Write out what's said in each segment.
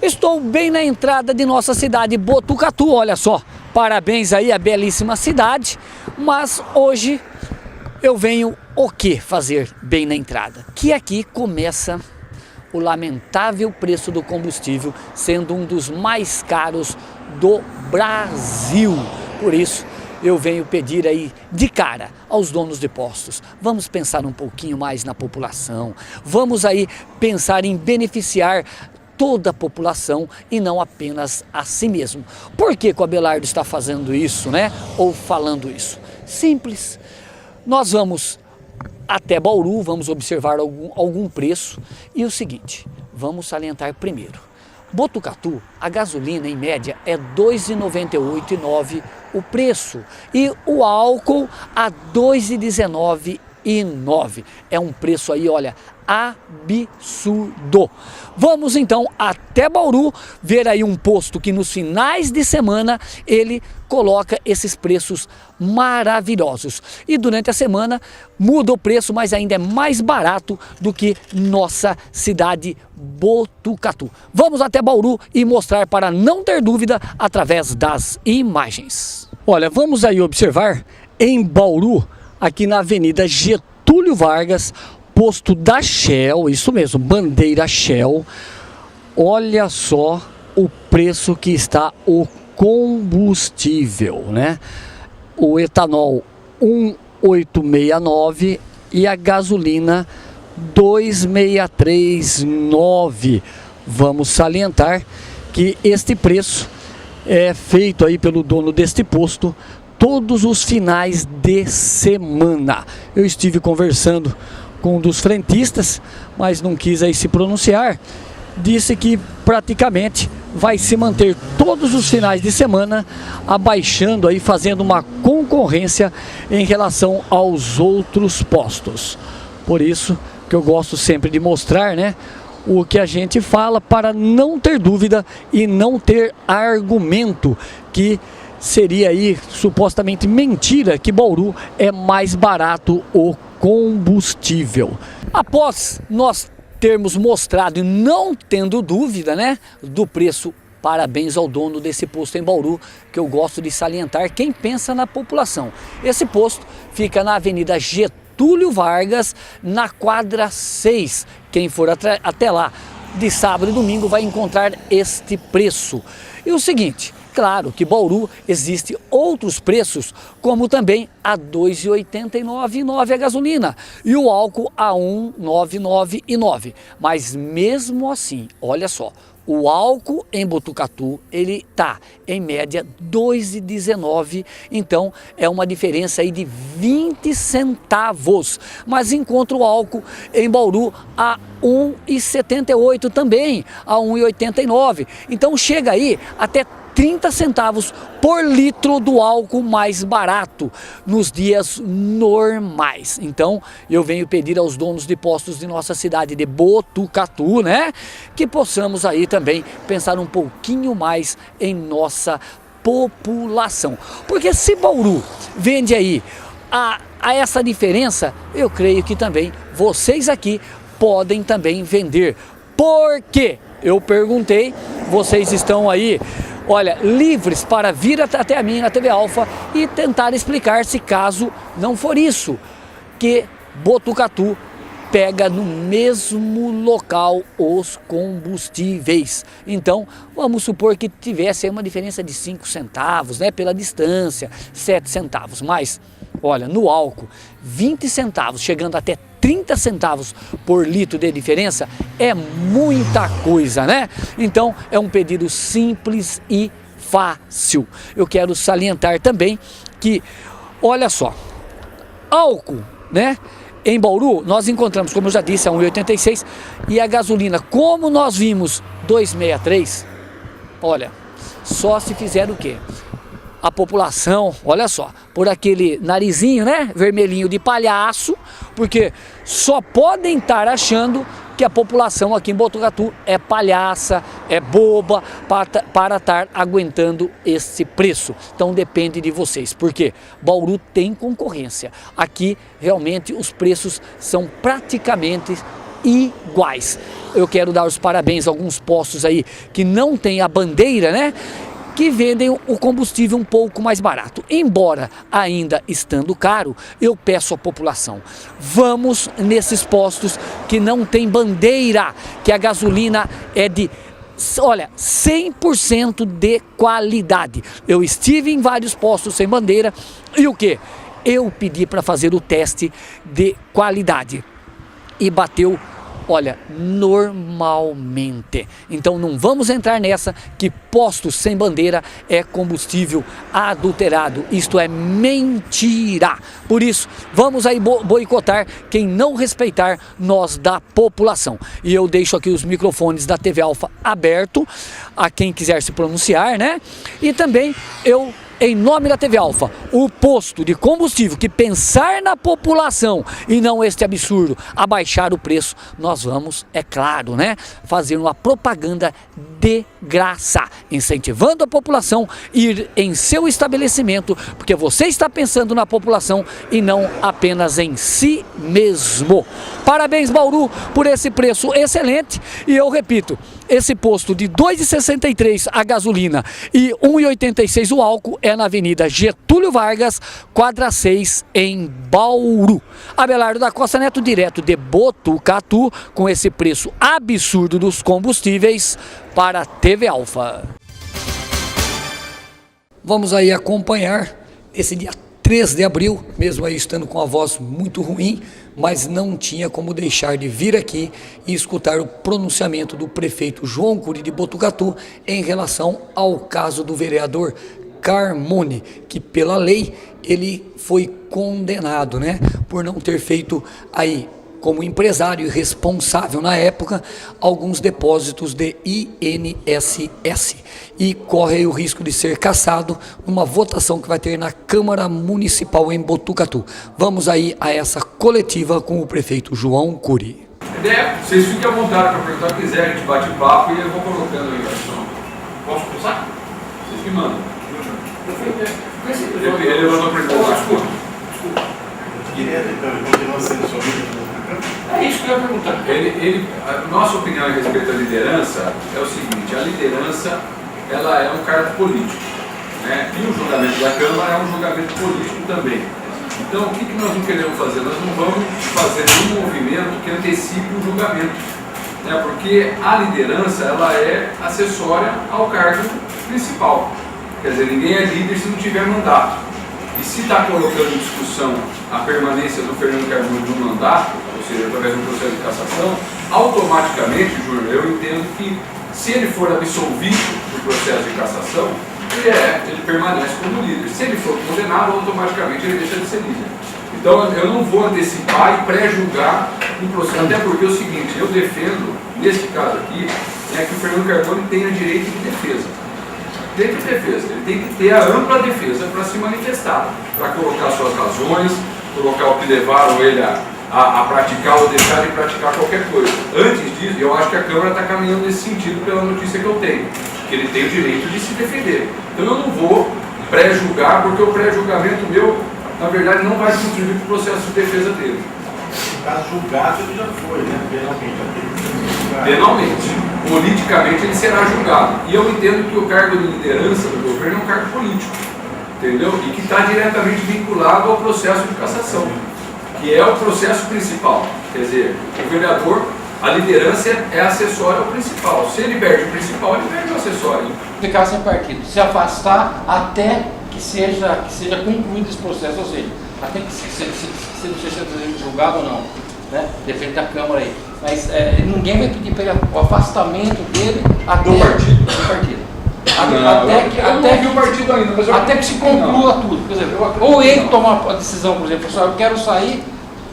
Estou bem na entrada de nossa cidade Botucatu, olha só. Parabéns aí à belíssima cidade, mas hoje eu venho o que fazer bem na entrada? Que aqui começa o lamentável preço do combustível, sendo um dos mais caros do Brasil. Por isso, eu venho pedir aí de cara aos donos de postos, vamos pensar um pouquinho mais na população, vamos aí pensar em beneficiar toda a população e não apenas a si mesmo. Por que o Abelardo está fazendo isso, né? Ou falando isso? Simples. Nós vamos até Bauru, vamos observar algum preço e o seguinte, vamos salientar primeiro. Botucatu, a gasolina em média é R$ 2,98,9 o preço e o álcool a R$ 2,19,9. É um preço aí, olha, absurdo. Vamos então até Bauru ver aí um posto que nos finais de semana ele coloca esses preços maravilhosos e durante a semana muda o preço, mas ainda é mais barato do que nossa cidade Botucatu. Vamos até Bauru e mostrar para não ter dúvida através das imagens. Olha, vamos aí observar em Bauru, aqui na Avenida Getúlio Vargas, posto da Shell, isso mesmo, bandeira Shell. Olha só o preço que está o combustível, né? O etanol 1,869 e a gasolina 2,639. Vamos salientar que este preço é feito aí pelo dono deste posto todos os finais de semana. Eu estive conversando com um dos frentistas, mas não quis aí se pronunciar. Disse que praticamente vai se manter todos os finais de semana, abaixando aí, fazendo uma concorrência em relação aos outros postos. Por isso que eu gosto sempre de mostrar, né, o que a gente fala para não ter dúvida e não ter argumento que seria aí supostamente mentira que Bauru é mais barato o combustível. Após nós termos mostrado e não tendo dúvida, né, do preço, parabéns ao dono desse posto em Bauru, que eu gosto de salientar quem pensa na população. Esse posto fica na Avenida Getúlio Vargas, na quadra 6. Quem for até lá de sábado e domingo vai encontrar este preço. E o seguinte, claro que Bauru existe outros preços, como também a R$ 2,89,9 a gasolina e o álcool a R$ 1,99,9. Mas mesmo assim, olha só, o álcool em Botucatu, ele tá em média R$ 2,19, então é uma diferença aí de 20 centavos. Mas encontra o álcool em Bauru a R$ 1,78 também, a R$ 1,89. Então chega aí até 30 centavos por litro do álcool mais barato nos dias normais. Então eu venho pedir aos donos de postos de nossa cidade de Botucatu, né, que possamos aí também pensar um pouquinho mais em nossa população. Porque se Bauru vende aí a essa diferença, eu creio que também vocês aqui podem também vender. Porque eu perguntei, vocês estão aí, olha, livres para vir até a mim na TV Alfa e tentar explicar se caso não for isso, que Botucatu pega no mesmo local os combustíveis. Então, vamos supor que tivesse aí uma diferença de 5 centavos, né, pela distância, 7 centavos, mas, olha, no álcool, 20 centavos, chegando até 30 centavos por litro de diferença, é muita coisa, né? Então, é um pedido simples e fácil. Eu quero salientar também que, olha só, álcool, né? Em Bauru, nós encontramos, como eu já disse, a 1,86 e a gasolina, como nós vimos, 2,63, olha, só se fizer o quê? A população, olha só, por aquele narizinho, né, vermelhinho de palhaço, porque só podem estar achando que a população aqui em Botucatu é palhaça, é boba para estar aguentando esse preço. Então depende de vocês, porque Bauru tem concorrência. Aqui realmente os preços são praticamente iguais. eu quero dar os parabéns a alguns postos aí que não tem a bandeira, né? Que vendem o combustível um pouco mais barato. Embora ainda estando caro, eu peço à população, vamos nesses postos que não tem bandeira, que a gasolina é de, olha, 100% de qualidade. Eu estive em vários postos sem bandeira e o que? Eu pedi para fazer o teste de qualidade e bateu, olha, normalmente. Então não vamos entrar nessa que postos sem bandeira é combustível adulterado. Isto é mentira. Por isso, vamos aí boicotar quem não respeitar nós da população. E eu deixo aqui os microfones da TV Alfa aberto a quem quiser se pronunciar, né? E também eu, em nome da TV Alfa, o posto de combustível que pensar na população e não este absurdo, abaixar o preço, nós vamos, é claro, né, fazer uma propaganda de graça, incentivando a população a ir em seu estabelecimento, porque você está pensando na população e não apenas em si mesmo. Parabéns, Bauru, por esse preço excelente. E eu repito, esse posto de R$ 2,63 a gasolina e R$ 1,86 o álcool é na Avenida Getúlio Vargas, quadra 6, em Bauru. Abelardo da Costa Neto, direto de Botucatu, com esse preço absurdo dos combustíveis para a TV Alfa. Vamos aí acompanhar esse dia 3 de abril, mesmo aí estando com a voz muito ruim, mas não tinha como deixar de vir aqui e escutar o pronunciamento do prefeito João Cury de Botucatu em relação ao caso do vereador Carmone, que pela lei ele foi condenado, né, por não ter feito aí, como empresário e responsável na época, alguns depósitos de INSS e corre aí o risco de ser cassado numa votação que vai ter na Câmara Municipal em Botucatu. Vamos aí a essa coletiva com o prefeito João Cury. Vocês fiquem à vontade para perguntar o que quiser, a gente bate papo e eu vou colocando aí. Posso começar? Vocês que mandam. Ele mandou perguntar. Desculpa. Ele continua sendo sua vida. É isso que eu ia perguntar. A nossa opinião a respeito da liderança é o seguinte: a liderança ela é um cargo político, né? E o julgamento da Câmara é um julgamento político também. Então, o que nós não queremos fazer? Nós não vamos fazer nenhum movimento que antecipe o julgamento, né? Porque a liderança ela é acessória ao cargo principal. Quer dizer, ninguém é líder se não tiver mandato. E se está colocando em discussão a permanência do Fernando Carmone no mandato, ou seja, através de um processo de cassação, automaticamente, Júnior, eu entendo que se ele for absolvido do processo de cassação, ele permanece como líder. Se ele for condenado, automaticamente ele deixa de ser líder. Então eu não vou antecipar e pré-julgar um processo, até porque é o seguinte, eu defendo, neste caso aqui, que o Fernando Carmone tenha direito de defesa. Direito de defesa, ele tem que ter a ampla defesa para se manifestar, para colocar suas razões, colocar o que levaram ele a praticar ou deixar de praticar qualquer coisa. Antes disso, eu acho que a Câmara está caminhando nesse sentido pela notícia que eu tenho, que ele tem o direito de se defender. Então eu não vou pré-julgar, porque o pré-julgamento meu, na verdade, não vai contribuir para o processo de defesa dele. No caso julgado, ele já foi, né? Penalmente. Penalmente. Politicamente ele será julgado. E eu entendo que o cargo de liderança do governo é um cargo político, entendeu? E que está diretamente vinculado ao processo de cassação, que é o processo principal. Quer dizer, o vereador, a liderança é acessória ao principal. Se ele perde o principal, ele perde o acessório. Ficar sem partido, se afastar até que seja concluído esse processo, ou seja, até que seja julgado ou não, né? Depende da Câmara aí. Mas ninguém vai pedir para ele o afastamento dele até do partido. Até o partido ainda, mas até que se conclua tudo. Por exemplo, ou ele tomar a decisão, por exemplo, eu quero sair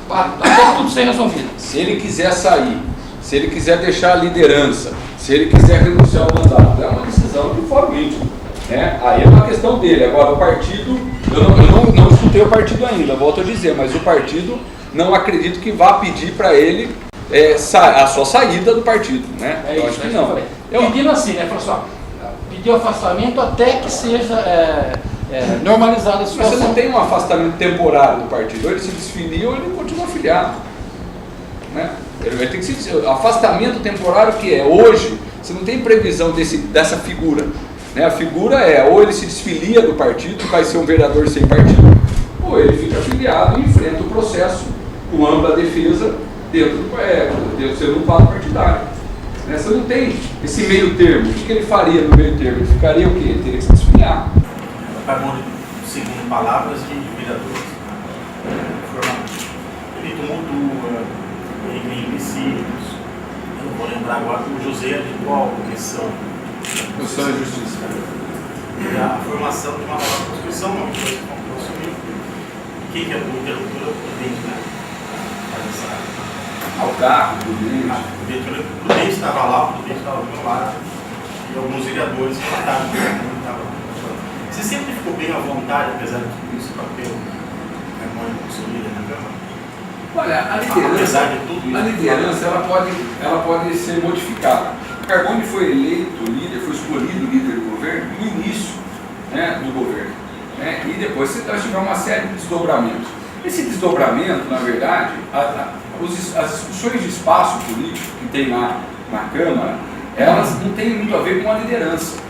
até tudo ser resolvido. Se ele quiser sair, se ele quiser deixar a liderança, se ele quiser renunciar ao mandato, é uma decisão de fórum íntimo, né? Aí é uma questão dele. Agora o partido, eu não escutei o partido ainda, volto a dizer, mas o partido não acredito que vá pedir para ele a sua saída do partido, né? Eu acho que não. Pedindo assim, né? Falou só, pedir o afastamento até que seja normalizada a situação. Mas você não tem um afastamento temporário do partido, ou ele se desfilia ou ele continua afiliado. né? Ele vai ter que se afastamento temporário, que é hoje, você não tem previsão dessa figura, né? A figura é, ou ele se desfilia do partido, vai ser um vereador sem partido, ou ele fica afiliado e enfrenta o processo com ampla defesa dentro do seu quadro partidário. Né? Você não tem esse meio termo. O que ele faria no meio termo? Ele ficaria o quê? Ele teria que se desfiliar. Segundo palavras de vereadores, ele tumultua, ele cria homicídios. Eu não vou lembrar agora o José de qual questão. Constituição e Justiça. E a formação de uma nova Constituição, uma coisa que comprou assumir. O que é a literatura prudente, né? Ao cargo, A literatura prudente estava lá, o prudente estava do meu lado. E alguns vereadores que estavam lá. Você sempre ficou bem à vontade, apesar de tudo isso, papel harmônico consolida na Câmara? Olha, Apesar de tudo isso, a liderança ela pode ser modificada. O Carbone foi eleito líder, foi escolhido líder do governo no início, né, do governo. Né, e depois você tiver uma série de desdobramentos. Esse desdobramento, na verdade, as discussões de espaço político que tem na Câmara, elas não têm muito a ver com a liderança.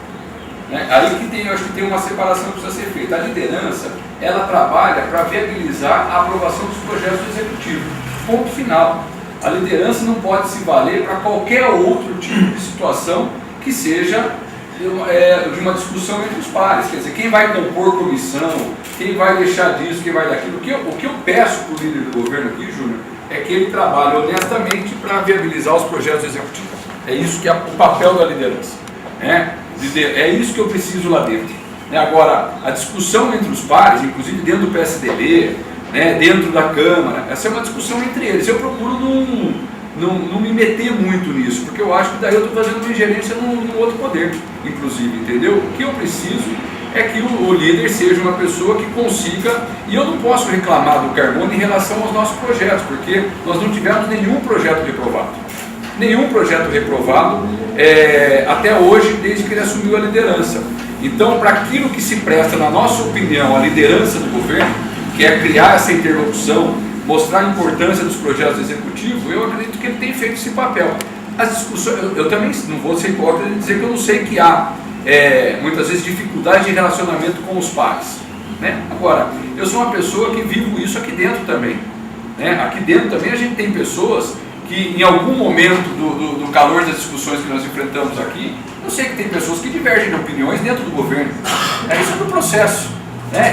Aí que eu acho que tem uma separação que precisa ser feita. A liderança, ela trabalha para viabilizar a aprovação dos projetos do executivo. Ponto final. A liderança não pode se valer para qualquer outro tipo de situação que seja de uma discussão entre os pares. Quer dizer, quem vai compor comissão, quem vai deixar disso, quem vai daquilo. O que eu peço para o líder do governo aqui, Júnior, é que ele trabalhe honestamente para viabilizar os projetos executivos. É isso que é o papel da liderança. É isso que eu preciso lá dentro. Agora, a discussão entre os pares, inclusive dentro do PSDB, dentro da Câmara, essa é uma discussão entre eles. Eu procuro não me meter muito nisso, porque eu acho que daí eu estou fazendo uma ingerência no outro poder, inclusive, entendeu? O que eu preciso é que o líder seja uma pessoa que consiga, e eu não posso reclamar do Carbone em relação aos nossos projetos, porque nós não tivemos nenhum projeto reprovado. Nenhum projeto reprovado até hoje, desde que ele assumiu a liderança. Então, para aquilo que se presta, na nossa opinião, a liderança do governo, que é criar essa interlocução, mostrar a importância dos projetos executivos, eu acredito que ele tem feito esse papel. As discussões, eu também não vou ser hipócrita de dizer que eu não sei que há, muitas vezes, dificuldade de relacionamento com os pares. Agora, eu sou uma pessoa que vivo isso aqui dentro também. Aqui dentro também a gente tem pessoas que em algum momento do calor das discussões que nós enfrentamos aqui, eu sei que tem pessoas que divergem de opiniões dentro do governo. Isso é do processo.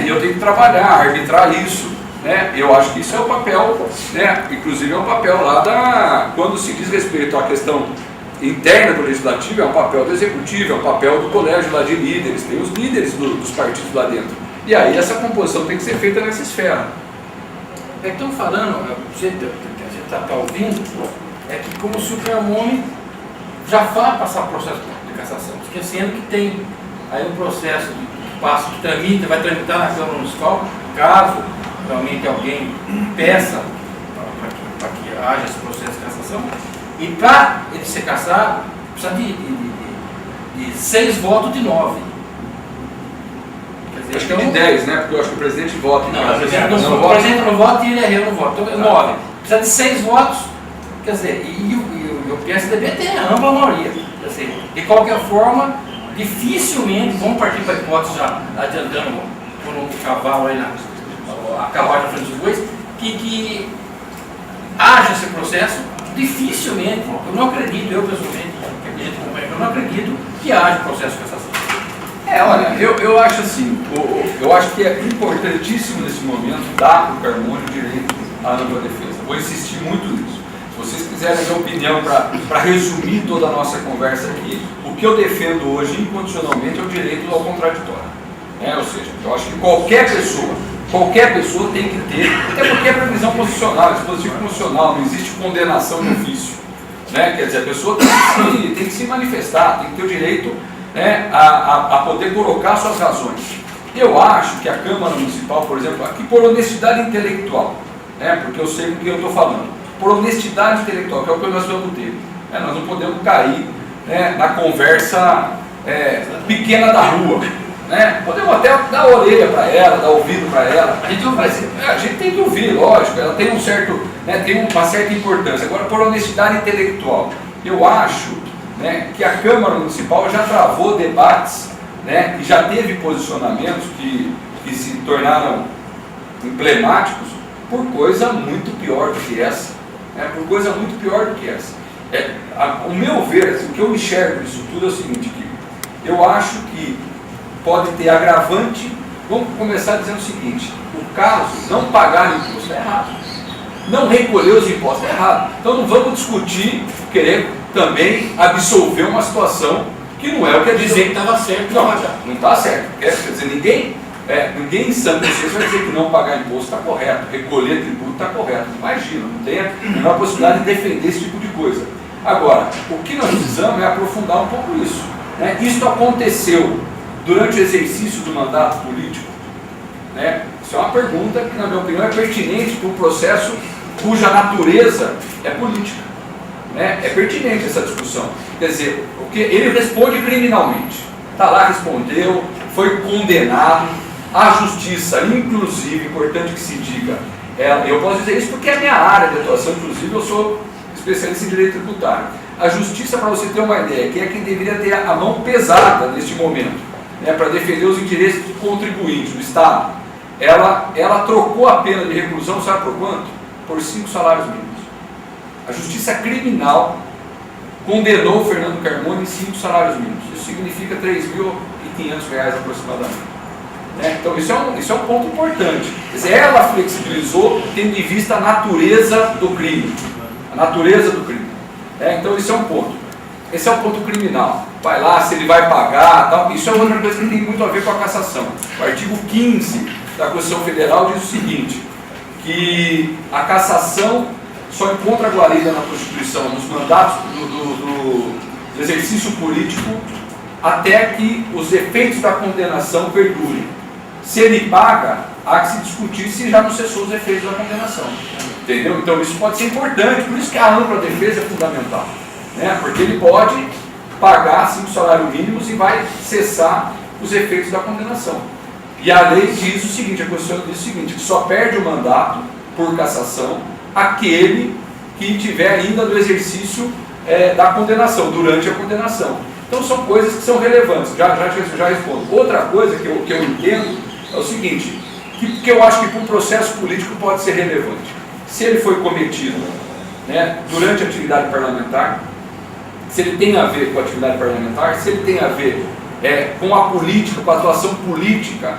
E eu tenho que trabalhar, arbitrar isso. Eu acho que isso é o papel, inclusive é um papel lá quando se diz respeito à questão interna do legislativo, é um papel do executivo, é um papel do colégio lá de líderes, tem os líderes dos partidos lá dentro. E aí essa composição tem que ser feita nessa esfera. Estão falando, a gente está ouvindo, é que como se o Carbone já vai passar o processo de cassação, esquecendo que tem aí um processo que tramita, vai tramitar na Câmara Municipal, caso realmente alguém peça para que haja esse processo de cassação, e para ele ser cassado, precisa de 6 votos de 9. Acho que é de 10, né? Porque eu acho que o presidente vota. Não, o presidente não vota e ele não vota. Então, 9. Precisa de 6 votos. Quer dizer, e o PSDB tem a ampla maioria. Quer dizer, de qualquer forma, dificilmente vão partir para a hipótese, já adiantando por um cavalo aí a cavalo na frente dos bois, que haja esse processo. Dificilmente, eu não acredito, eu pessoalmente, eu não acredito que haja processo de cassação. Olha, eu acho assim, eu acho que é importantíssimo nesse momento dar para o Carbone o direito à ampla defesa. Vou insistir muito nisso. Se vocês quiserem a minha opinião para resumir toda a nossa conversa aqui, o que eu defendo hoje incondicionalmente é o direito ao contraditório. Ou seja, eu acho que qualquer pessoa tem que ter, até porque é previsão constitucional, dispositivo constitucional, não existe condenação de ofício. Quer dizer, a pessoa tem que se manifestar, tem que ter o direito a poder colocar suas razões. Eu acho que a Câmara Municipal, por exemplo, aqui por honestidade intelectual, porque eu sei do que eu estou falando, por honestidade intelectual, que é o que nós vamos ter, nós não podemos cair na conversa pequena da rua. Podemos até dar orelha para ela, dar ouvido para ela, a gente tem que ouvir, lógico, ela tem um certo né, tem uma certa importância. Agora, por honestidade intelectual, eu acho, né, que a Câmara Municipal já travou debates, né, e já teve posicionamentos que se tornaram emblemáticos por coisa muito pior do que essa. Né, por coisa muito pior do que essa. O meu ver, assim, o que eu enxergo disso tudo é o seguinte, que eu acho que pode ter agravante. Vamos começar dizendo o seguinte: o caso não pagar imposto é errado, não recolher os impostos é errado. Então não vamos discutir, querer também absolver uma situação que não é o que é dizer que estava certo. Não está certo. Quer dizer, ninguém em sã consciência vai dizer que não pagar imposto está correto, recolher tributo está correto. Imagina, não tem a menor possibilidade de defender esse tipo de coisa. Agora, o que nós precisamos é aprofundar um pouco isso. Né? Isso aconteceu durante o exercício do mandato político. Né? Isso é uma pergunta que, na minha opinião, é pertinente para um processo cuja natureza é política. Né? É pertinente essa discussão. Quer dizer, porque ele responde criminalmente. Está lá, respondeu, foi condenado. A justiça, inclusive, importante que se diga, eu posso dizer isso porque é a minha área de atuação, inclusive eu sou especialista em direito tributário. A justiça, para você ter uma ideia, que é quem deveria ter a mão pesada neste momento, né, para defender os interesses do contribuinte, do Estado, ela trocou a pena de reclusão, sabe por quanto? Por 5 salários mínimos. A justiça criminal condenou o Fernando Carmona em 5 salários mínimos. Isso significa R$3.500 aproximadamente. Então isso é um ponto importante. Quer dizer, ela flexibilizou tendo em vista a natureza do crime. A natureza do crime. Então isso é um ponto. Esse é o ponto criminal. Vai lá, se ele vai pagar, tal. Isso é outra coisa que tem muito a ver com a cassação. O artigo 15 da Constituição Federal diz o seguinte, que a cassação só encontra guarida na Constituição, nos mandatos do exercício político, até que os efeitos da condenação perdurem. Se ele paga, há que se discutir se já não cessou os efeitos da condenação. Entendeu? Então isso pode ser importante, por isso que a ampla defesa é fundamental. Né? Porque ele pode pagar 5 salários mínimos e vai cessar os efeitos da condenação. E a lei diz o seguinte, a Constituição diz o seguinte, que só perde o mandato por cassação aquele que tiver ainda no exercício da condenação, durante a condenação. Então são coisas que são relevantes, já respondo. Outra coisa que eu entendo é o seguinte, que eu acho que para um processo político pode ser relevante. Se ele foi cometido, né, durante a atividade parlamentar, se ele tem a ver com a atividade parlamentar, se ele tem a ver com a política, com a atuação política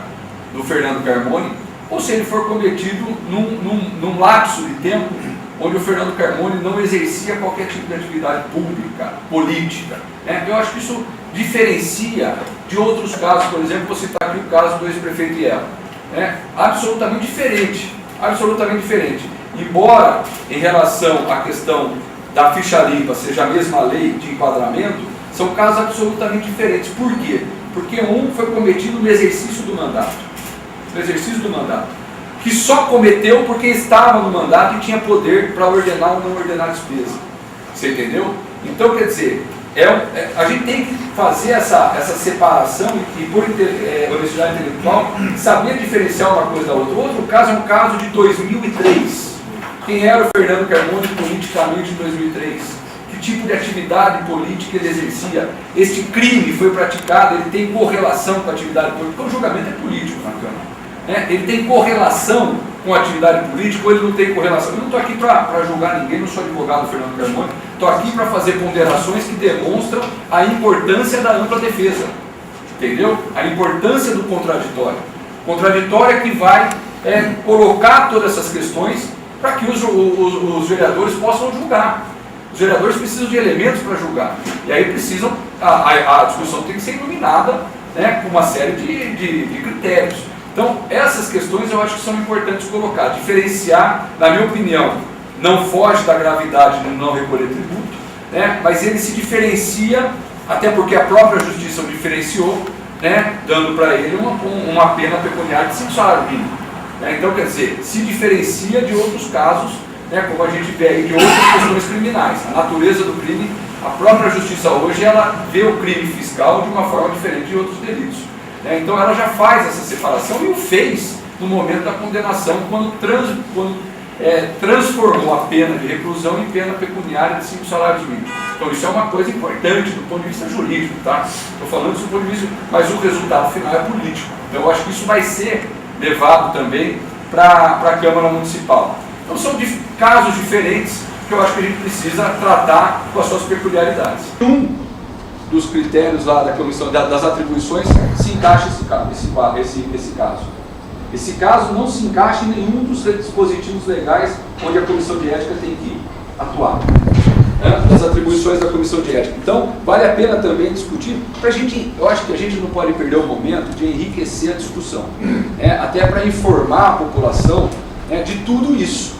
do Fernando Carmona, ou se ele for cometido num lapso de tempo onde o Fernando Carmona não exercia qualquer tipo de atividade pública, política. Eu acho que isso diferencia de outros casos, por exemplo, vou citar aqui o caso do ex-prefeito Iela. Absolutamente diferente, absolutamente diferente. Embora, em relação à questão da ficha limpa seja a mesma lei de enquadramento, são casos absolutamente diferentes. Por quê? Porque um foi cometido no exercício do mandato. No exercício do mandato. Que só cometeu porque estava no mandato e tinha poder para ordenar ou não ordenar a despesa. Você entendeu? Então, quer dizer, a gente tem que fazer essa separação e por honestidade intelectual, saber diferenciar uma coisa da outra. Outro caso é um caso de 2003. Quem era o Fernando Carmona politicamente em 2003? Que tipo de atividade política ele exercia? Este crime foi praticado, ele tem correlação com a atividade política, porque o julgamento é político na Câmara. Ele tem correlação com a atividade política ou ele não tem correlação? Eu não estou aqui para julgar ninguém, não sou advogado do Fernando Carmona, estou aqui para fazer ponderações que demonstram a importância da ampla defesa, entendeu? A importância do contraditório. Contraditório que vai colocar todas essas questões para que os vereadores possam julgar. Os vereadores precisam de elementos para julgar, e aí precisam, a discussão tem que ser iluminada, com uma série de critérios. Então, essas questões eu acho que são importantes colocar, diferenciar, na minha opinião, não foge da gravidade no não recolher tributo, mas ele se diferencia, até porque a própria justiça o diferenciou, dando para ele uma pena pecuniária de 5 salários mínimos. Então, quer dizer, se diferencia de outros casos, como a gente vê aí de outras questões criminais. A natureza do crime, a própria justiça hoje, ela vê o crime fiscal de uma forma diferente de outros delitos. Então ela já faz essa separação e o fez no momento da condenação, quando transformou a pena de reclusão em pena pecuniária de 5 salários mínimos. Então isso é uma coisa importante do ponto de vista jurídico, tá? Estou falando do ponto de vista, mas o resultado final é político. Então eu acho que isso vai ser levado também para a Câmara Municipal. Então são casos diferentes que eu acho que a gente precisa tratar com as suas peculiaridades. Um dos critérios lá da comissão, das atribuições, se encaixa esse caso. Esse caso não se encaixa em nenhum dos dispositivos legais onde a comissão de ética tem que atuar, né? Das atribuições da comissão de ética. Então, vale a pena também discutir, eu acho que a gente não pode perder o momento de enriquecer a discussão, né? Até para informar a população, né, de tudo isso,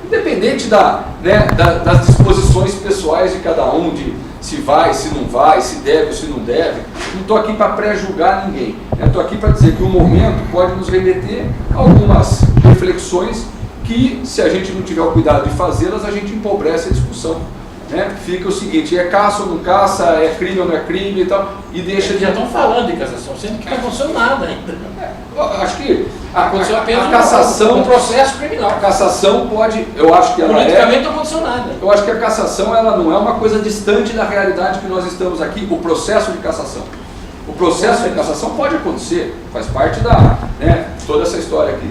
independente das disposições pessoais de cada um, de se vai, se não vai, se deve ou se não deve. Não estou aqui para pré-julgar ninguém. Estou aqui para dizer que o momento pode nos remeter a algumas reflexões que, se a gente não tiver o cuidado de fazê-las, a gente empobrece a discussão. Né? Fica o seguinte, é caça ou não caça, é crime ou não é crime e tal, e deixa de... Já estão falando de cassação, sendo que não aconteceu nada ainda. Acho que aconteceu apenas a cassação, um processo criminal. A cassação pode, eu acho que ela politicamente não aconteceu nada. Eu acho que a cassação ela não é uma coisa distante da realidade que nós estamos aqui, o processo de cassação. O processo de cassação pode acontecer, faz parte toda essa história aqui.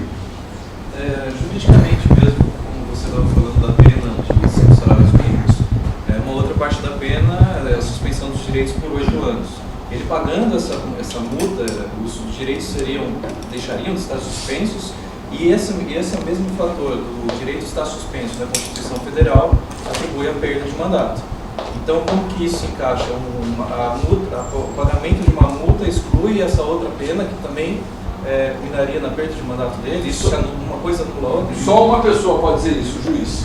Juridicamente mesmo, como você estava falando da pena de 5 salários mínimos, uma outra parte da pena é a suspensão dos direitos por 8 anos. Ele pagando essa multa, os direitos deixariam de estar suspensos, e esse é o mesmo fator, o direito estar suspenso na Constituição Federal atribui a perda de mandato. Então, como que isso encaixa? O pagamento de uma multa exclui essa outra pena que também culminaria na perda de mandato dele? Isso é uma coisa anula a outra? Só uma pessoa pode dizer isso, o juiz.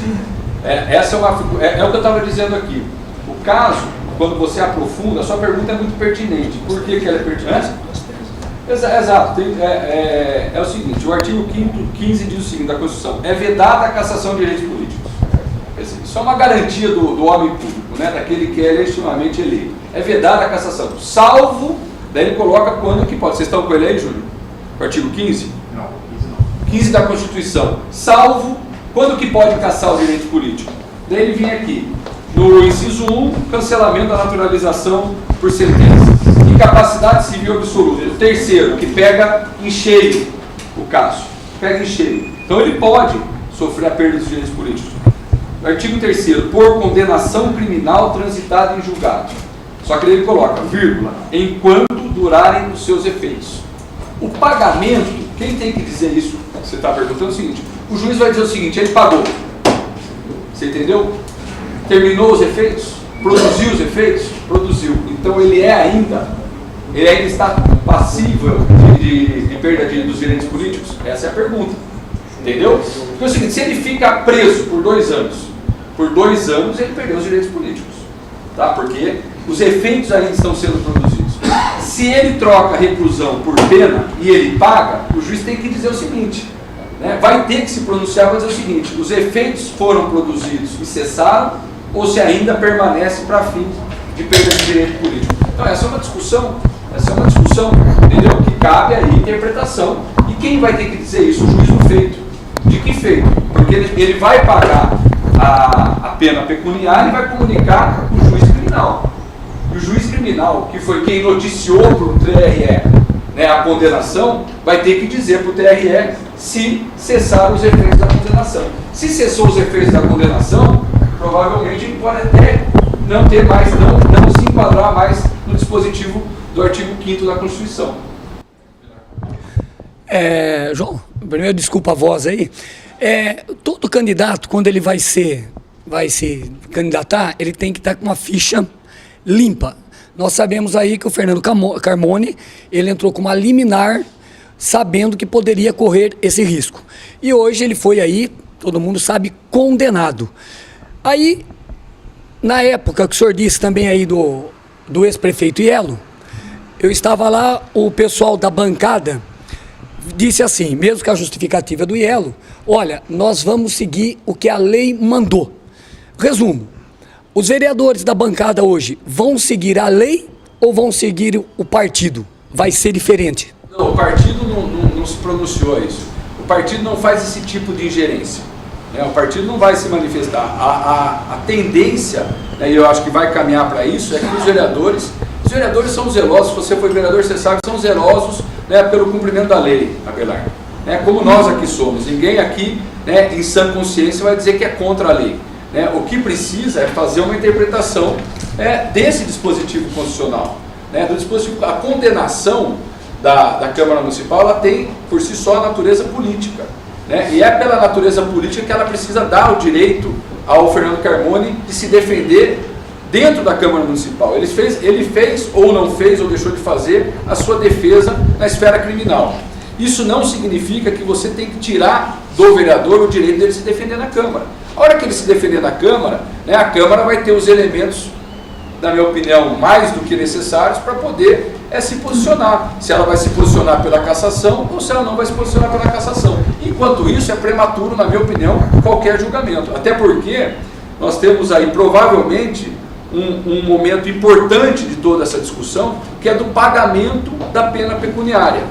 Essa é o que eu estava dizendo aqui. O caso, quando você aprofunda, a sua pergunta é muito pertinente. Por que ela é pertinente? Exato. É o seguinte, o artigo 15 diz o seguinte da Constituição: é vedada a cassação de direitos políticos. Isso é uma garantia do homem público, né, daquele que é legitimamente eleito. É vedada a cassação, salvo, daí ele coloca quando que pode. Vocês estão com ele aí, Júlio? O artigo 15? Não, 15 não. 15 da Constituição, salvo, quando que pode cassar o direito político? Daí ele vem aqui, no inciso 1, cancelamento da naturalização por sentença. Incapacidade civil absoluta. O terceiro, que pega em cheio o caso. Pega em cheio. Então ele pode sofrer a perda dos direitos políticos. Artigo 3º, por condenação criminal transitada em julgado. Só que ele coloca, vírgula, enquanto durarem os seus efeitos. O pagamento, quem tem que dizer isso? Você está perguntando o seguinte, o juiz vai dizer o seguinte, ele pagou. Você entendeu? Terminou os efeitos? Produziu os efeitos? Produziu. Então ele ainda está passível de perda dos direitos políticos? Essa é a pergunta. Entendeu? Porque é o seguinte, se ele fica preso por 2 anos, ele perdeu os direitos políticos. Tá? Porque os efeitos ainda estão sendo produzidos. Se ele troca a reclusão por pena e ele paga, o juiz tem que dizer o seguinte, né? Vai ter que se pronunciar para dizer o seguinte, os efeitos foram produzidos e cessaram, ou se ainda permanece para fim de perda de direito político. Então essa é uma discussão, entendeu? Que cabe aí interpretação. E quem vai ter que dizer isso? O juiz do feito. De que feito? Porque ele vai pagar a pena pecuniária e vai comunicar o juiz criminal. E o juiz criminal, que foi quem noticiou para o TRE, né, a condenação, vai ter que dizer para o TRE se cessaram os efeitos da condenação. Se cessou os efeitos da condenação, provavelmente ele pode até não ter mais, não se enquadrar mais no dispositivo do artigo 5º da Constituição. João, primeiro desculpa a voz aí. Todo candidato, quando ele vai se candidatar, ele tem que estar com uma ficha limpa. Nós sabemos aí que o Fernando Carmone, ele entrou com uma liminar, sabendo que poderia correr esse risco. E hoje ele foi aí, todo mundo sabe, condenado. Aí, na época que o senhor disse também aí do ex-prefeito Iello, eu estava lá, o pessoal da bancada disse assim, mesmo que a justificativa do Iello, olha, nós vamos seguir o que a lei mandou. Resumo, os vereadores da bancada hoje vão seguir a lei ou vão seguir o partido? Vai ser diferente? Não, o partido não se pronunciou a isso. O partido não faz esse tipo de ingerência. né? O partido não vai se manifestar. A tendência, né, e eu acho que vai caminhar para isso, é que os vereadores são zelosos. Se você foi vereador, você sabe que são zelosos, né, pelo cumprimento da lei, Abelardo. Né, como nós aqui somos. Ninguém aqui, né, em sã consciência vai dizer que é contra a lei. Né? O que precisa é fazer uma interpretação, desse dispositivo constitucional. Né, do dispositivo, a condenação da Câmara Municipal, ela tem por si só a natureza política. Né? E é pela natureza política que ela precisa dar o direito ao Fernando Carmona de se defender dentro da Câmara Municipal. Ele fez ou não fez ou deixou de fazer a sua defesa na esfera criminal. Isso não significa que você tem que tirar do vereador o direito dele se defender na Câmara. A hora que ele se defender na Câmara, né, a Câmara vai ter os elementos, na minha opinião, mais do que necessários para poder se posicionar. Se ela vai se posicionar pela cassação ou se ela não vai se posicionar pela cassação. Enquanto isso, é prematuro, na minha opinião, qualquer julgamento. Até porque nós temos aí, provavelmente, um momento importante de toda essa discussão, que é do pagamento da pena pecuniária.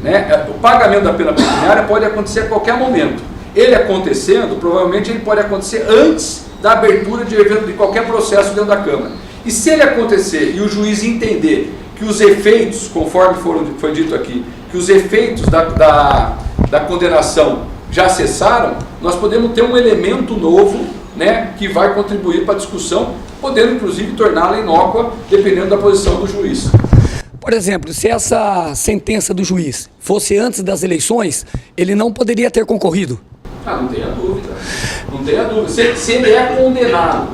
Né? O pagamento da pena pecuniária pode acontecer a qualquer momento. Ele acontecendo, provavelmente ele pode acontecer antes da abertura de qualquer processo dentro da Câmara. E se ele acontecer e o juiz entender que os efeitos, conforme foi dito aqui, que os efeitos da condenação já cessaram, nós podemos ter um elemento novo, né, que vai contribuir para a discussão, podendo inclusive torná-la inócua, dependendo da posição do juiz. Por exemplo, se essa sentença do juiz fosse antes das eleições, ele não poderia ter concorrido. Não tenha dúvida. Não tenha dúvida. Se ele é condenado,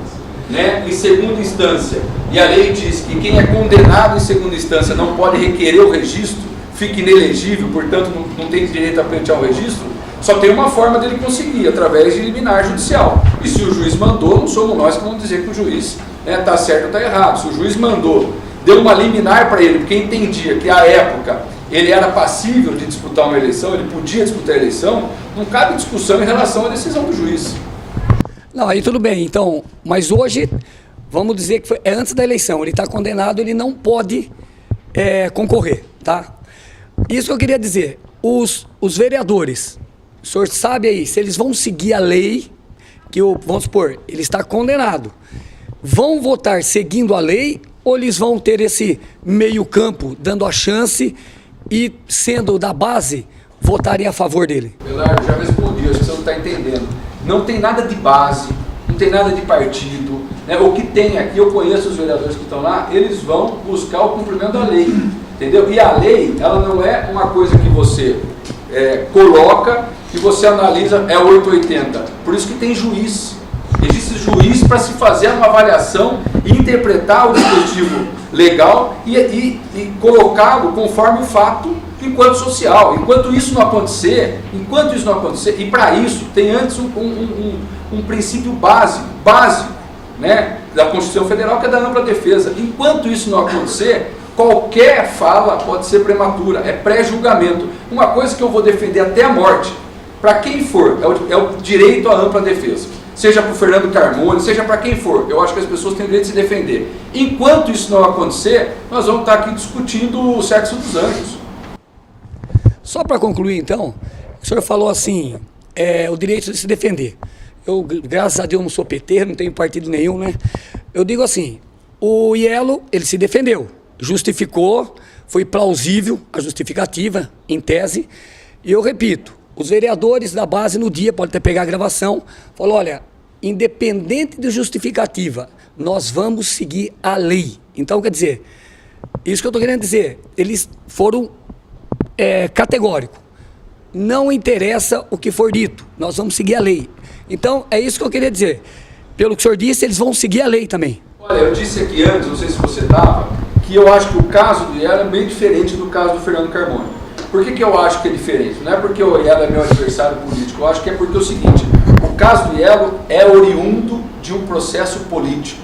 né, em segunda instância, e a lei diz que quem é condenado em segunda instância não pode requerer o registro, fica inelegível, portanto não tem direito a pleitear o registro, só tem uma forma dele conseguir, através de liminar judicial. E se o juiz mandou, não somos nós que vamos dizer que o juiz está certo ou está errado. Se o juiz mandou, deu uma liminar para ele, porque entendia que à época ele era passível de disputar uma eleição, ele podia disputar a eleição, não cabe discussão em relação à decisão do juiz. Não, aí tudo bem, então, mas hoje, vamos dizer que é antes da eleição, ele está condenado, ele não pode concorrer, tá? Isso que eu queria dizer, os vereadores, o senhor sabe aí, se eles vão seguir a lei, que vamos supor, ele está condenado, vão votar seguindo a lei, ou eles vão ter esse meio campo, dando a chance e, sendo da base, votarem a favor dele? Belardo, já respondi, acho que você não está entendendo. Não tem nada de base, não tem nada de partido. Né? O que tem aqui, eu conheço os vereadores que estão lá, eles vão buscar o cumprimento da lei. Entendeu? E a lei, ela não é uma coisa que você coloca e você analisa, é 880. Por isso que tem juiz. Existe juiz para se fazer uma avaliação e interpretar o dispositivo legal e colocá-lo conforme o fato enquanto social. Enquanto isso não acontecer, e para isso tem antes um princípio básico, né, da Constituição Federal, que é da ampla defesa. Enquanto isso não acontecer, qualquer fala pode ser prematura, é pré-julgamento. Uma coisa que eu vou defender até a morte, para quem for, é o direito à ampla defesa. Seja para o Fernando Carmona, seja para quem for. Eu acho que as pessoas têm o direito de se defender. Enquanto isso não acontecer, nós vamos estar aqui discutindo o sexo dos anjos. Só para concluir, então, o senhor falou assim, o direito de se defender. Eu, graças a Deus, não sou PT, não tenho partido nenhum, né? Eu digo assim, o Ielo, ele se defendeu, justificou, foi plausível a justificativa, em tese, e eu repito, os vereadores da base no dia, pode até pegar a gravação, falou, olha, independente de justificativa, nós vamos seguir a lei. Então, quer dizer, isso que eu estou querendo dizer, eles foram categóricos. Não interessa o que for dito, nós vamos seguir a lei. Então, é isso que eu queria dizer. Pelo que o senhor disse, eles vão seguir a lei também. Olha, eu disse aqui antes, não sei se você estava, que eu acho que o caso do Ielo é bem diferente do caso do Fernando Carmona. Por que eu acho que é diferente? Não é porque o Ielo é meu adversário político, eu acho que é porque é o seguinte, o caso do Ielo é oriundo de um processo político.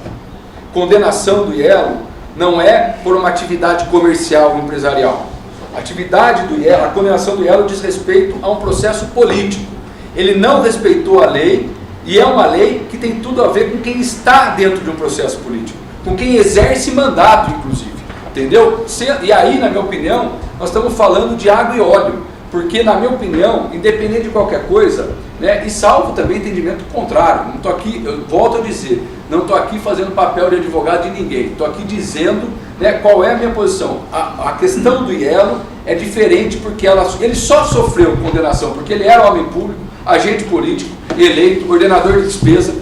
Condenação do Ielo não é por uma atividade comercial ou empresarial. A atividade do Ielo, a condenação do Ielo diz respeito a um processo político. Ele não respeitou a lei e é uma lei que tem tudo a ver com quem está dentro de um processo político, com quem exerce mandato, inclusive. Entendeu? E aí, na minha opinião, nós estamos falando de água e óleo. Porque, na minha opinião, independente de qualquer coisa, né, e salvo também entendimento contrário, não estou aqui, eu volto a dizer, não estou aqui fazendo papel de advogado de ninguém, estou aqui dizendo, né, qual é a minha posição. A questão do Ielo é diferente porque ele só sofreu condenação porque ele era homem público, agente político, eleito, ordenador de despesa,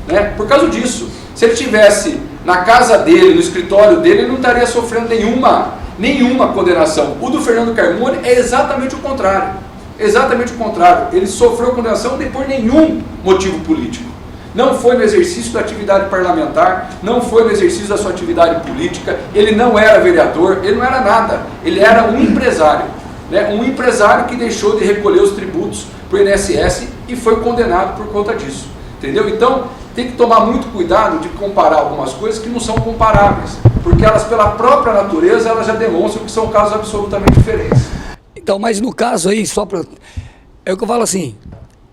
né, por causa disso. Se ele estivesse na casa dele, no escritório dele, ele não estaria sofrendo nenhuma condenação. O do Fernando Carmona é exatamente o contrário. Exatamente o contrário. Ele sofreu condenação nem por nenhum motivo político. Não foi no exercício da atividade parlamentar, não foi no exercício da sua atividade política, ele não era vereador, ele não era nada. Ele era um empresário. Né? Um empresário que deixou de recolher os tributos para o INSS e foi condenado por conta disso. Entendeu? Então, tem que tomar muito cuidado de comparar algumas coisas que não são comparáveis, porque elas, pela própria natureza, elas já demonstram que são casos absolutamente diferentes. Então, mas no caso aí, só para... É o que eu falo assim,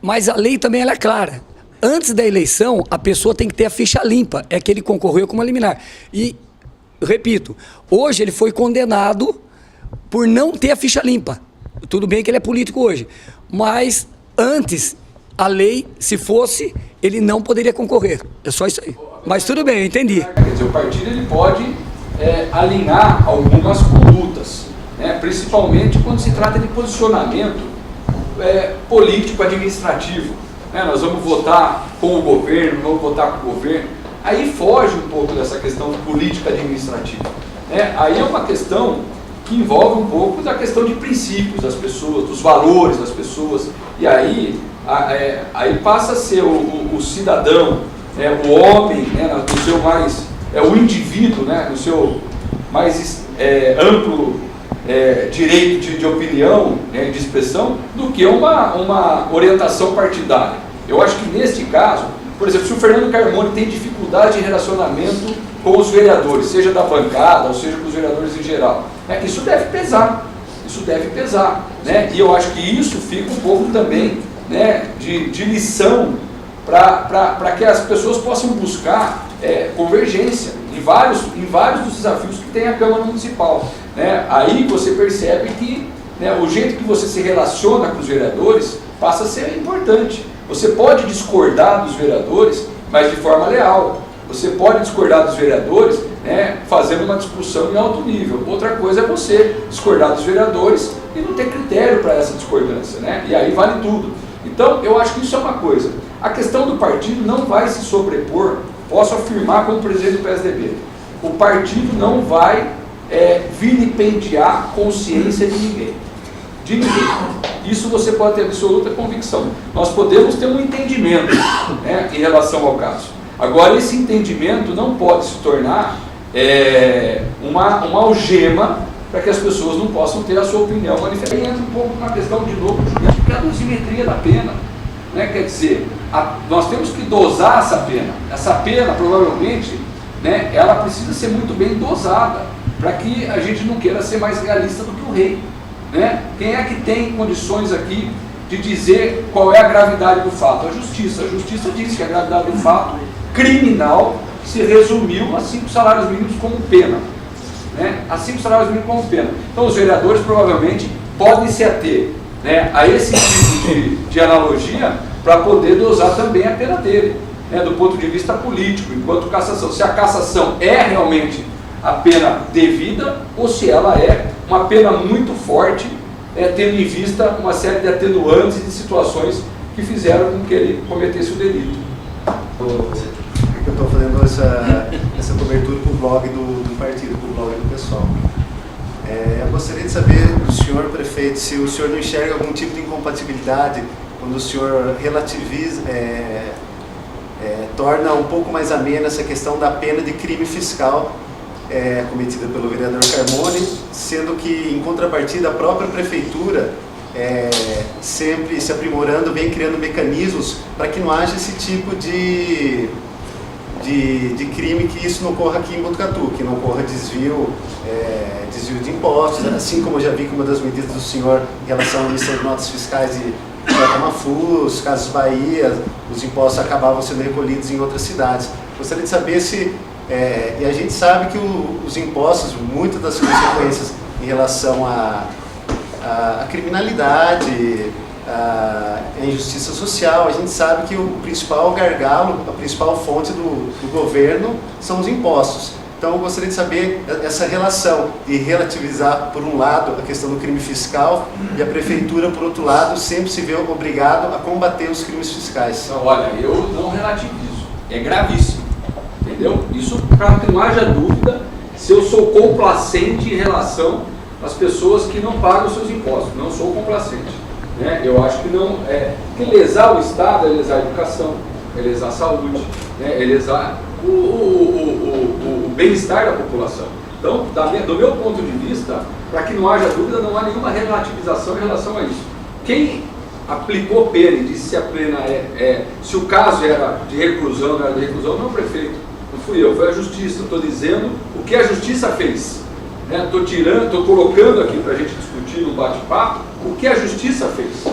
mas a lei também ela é clara. Antes da eleição, a pessoa tem que ter a ficha limpa, é que ele concorreu como liminar. E, repito, hoje ele foi condenado por não ter a ficha limpa. Tudo bem que ele é político hoje, mas antes... A lei, se fosse, ele não poderia concorrer. É só isso aí. Mas tudo bem, eu entendi. Quer dizer, o partido ele pode alinhar algumas condutas, né? Principalmente quando se trata de posicionamento político-administrativo. Né? Nós vamos votar com o governo, vamos votar com o governo. Aí foge um pouco dessa questão política-administrativa. Né? Aí é uma questão que envolve um pouco da questão de princípios das pessoas, dos valores das pessoas. E aí passa a ser o cidadão, o homem, né, no seu mais, o indivíduo, né, no seu mais amplo direito de opinião, né, de expressão, do que uma orientação partidária. Eu acho que neste caso, por exemplo, se o Fernando Carmona tem dificuldade de relacionamento com os vereadores, seja da bancada ou seja com os vereadores em geral, né, isso deve pesar, né, e eu acho que isso fica um pouco também, né, de lição para que as pessoas possam buscar convergência em vários dos desafios que tem a Câmara Municipal. Né? Aí você percebe que, né, o jeito que você se relaciona com os vereadores passa a ser importante. Você pode discordar dos vereadores, mas de forma leal. Você pode discordar dos vereadores, né, fazendo uma discussão em alto nível. Outra coisa é você discordar dos vereadores e não ter critério para essa discordância. Né? E aí vale tudo. Então, eu acho que isso é uma coisa. A questão do partido não vai se sobrepor, posso afirmar como presidente do PSDB, o partido não vai vilipendiar consciência de ninguém. De ninguém. Isso você pode ter absoluta convicção. Nós podemos ter um entendimento, né, em relação ao caso. Agora, esse entendimento não pode se tornar uma algema para que as pessoas não possam ter a sua opinião manifestada. Entra um pouco na questão, de novo, que é a dosimetria da pena. Né? Quer dizer, nós temos que dosar essa pena. Essa pena, provavelmente, né, ela precisa ser muito bem dosada, para que a gente não queira ser mais realista do que o rei. Né? Quem é que tem condições aqui de dizer qual é a gravidade do fato? A justiça. A justiça diz que a gravidade do fato criminal se resumiu a 5 salários mínimos como pena. Né? A 5 salários mínimos como pena. Então os vereadores provavelmente podem se ater, né, a esse tipo de analogia para poder dosar também a pena dele, né, do ponto de vista político, enquanto cassação. Se a cassação é realmente a pena devida ou se ela é uma pena muito forte, tendo em vista uma série de atenuantes e de situações que fizeram com que ele cometesse o delito. Eu estou fazendo essa cobertura para o blog do partido, para o blog do pessoal. Eu gostaria de saber do senhor prefeito se o senhor não enxerga algum tipo de incompatibilidade quando o senhor relativiza, torna um pouco mais amena essa questão da pena de crime fiscal cometida pelo vereador Carmona, sendo que, em contrapartida, a própria prefeitura, sempre se aprimorando, vem criando mecanismos para que não haja esse tipo de crime, que isso não ocorra aqui em Botucatu, que não ocorra desvio de impostos, assim como eu já vi que uma das medidas do senhor em relação a emissão de notas fiscais de Camafuz, Casas Bahia, os impostos acabavam sendo recolhidos em outras cidades. Gostaria de saber se, e a gente sabe que os impostos, muitas das consequências em relação a criminalidade, a injustiça social. A gente sabe que o principal gargalo, a principal fonte do governo são os impostos. Então eu gostaria de saber essa relação de relativizar, por um lado, a questão do crime fiscal e a prefeitura, por outro lado, sempre se vê obrigado a combater os crimes fiscais. Então, olha, eu não relativizo, é gravíssimo, entendeu? Isso para que não haja dúvida se eu sou complacente em relação às pessoas que não pagam seus impostos. Não sou complacente, né? Eu acho que não que lesar o Estado é lesar a educação, é lesar a saúde, né? É lesar o bem-estar da população. Então, do meu ponto de vista, para que não haja dúvida, não há nenhuma relativização em relação a isso. Quem aplicou pena e disse se a pena se o caso era de reclusão, não era de reclusão, não é o prefeito, não fui eu, foi a justiça. Estou dizendo o que a justiça fez. Estou colocando aqui para a gente discutir no bate-papo o que a justiça fez.